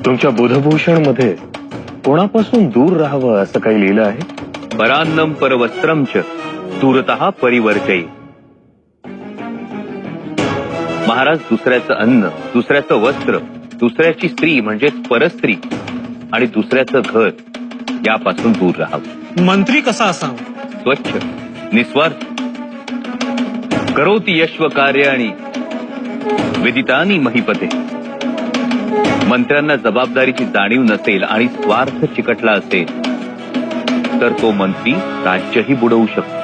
तुमच्या बुधभूषण मध्ये कोणापासून दूर राहावं असं काही लिहिलं आहे? परान्नम परवस्त्रम च दूरतः परिवर्तये. महाराज, दुसऱ्याचं अन्न, दुसऱ्याचं वस्त्र, दुसऱ्याची स्त्री म्हणजे परस्त्री आणि दुसऱ्याचं घर यापासून दूर राहावं. मंत्री कसा असावा? स्वच्छ, निस्वार्थ, करोति यश्व कार्याणि विदितानि महीपते. मंत्र्यांना जबाबदारीची जाणीव नसेल आणि स्वार्थ चिकटला असेल तर तो मंत्री राज्यही बुडवू शकतो.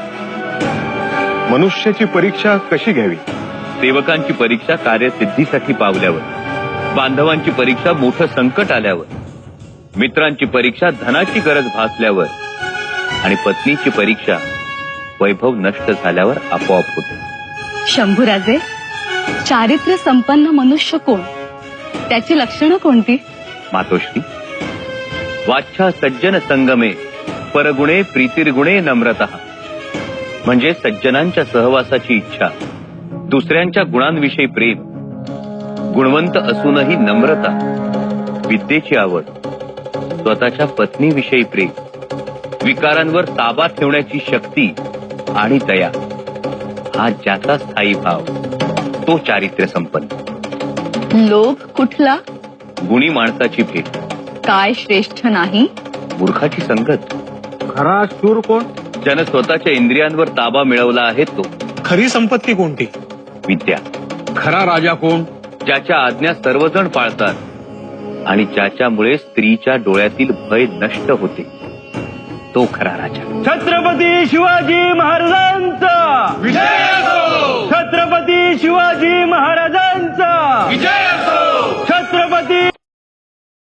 मनुष्याची परीक्षा कशी घ्यावी? सेवकांची परीक्षा कार्यसिद्धीसाठी पावल्यावर, बांधवांची परीक्षा मोठं संकट आल्यावर, मित्रांची परीक्षा धनाची गरज भासल्यावर आणि पत्नीची परीक्षा वैभव नष्ट झाल्यावर आपोआप होते. शंभूराजे, चारित्र्य संपन्न मनुष्य कोण? त्याची लक्षणं कोणती? मातोश्री, वाच्छा सज्जन संगमे परगुणे प्रीतिर्गुणे नम्रतः. म्हणजे सज्जनांच्या सहवासाची इच्छा, दुसऱ्यांच्या गुणांविषयी प्रेम, गुणवंत असूनही नम्रता, विद्येची आवड, स्वतःच्या पत्नीविषयी प्रेम, विकारांवर ताबा ठेवण्याची शक्ती आणि दया, हा ज्याचा स्थायी भाव तो चारित्र्य संपन्न. लोभ कुठला? गुणी माणसाची भेट. काय श्रेष्ठ नाही? मूर्खाची संगत. खरा शूर कोण? ज्यानं स्वतःच्या इंद्रियांवर ताबा मिळवला आहे तो. खरी संपत्ती कोणती? विद्या. खरा राजा कोण? ज्याच्या आज्ञा सर्वजण पाळतात आणि ज्याच्यामुळे स्त्रीच्या डोळ्यातील भय नष्ट होते तो खरा राजा. छत्रपती शिवाजी महाराजांचा विजय असो. छत्रपती शिवाजी महाराजांचा विजय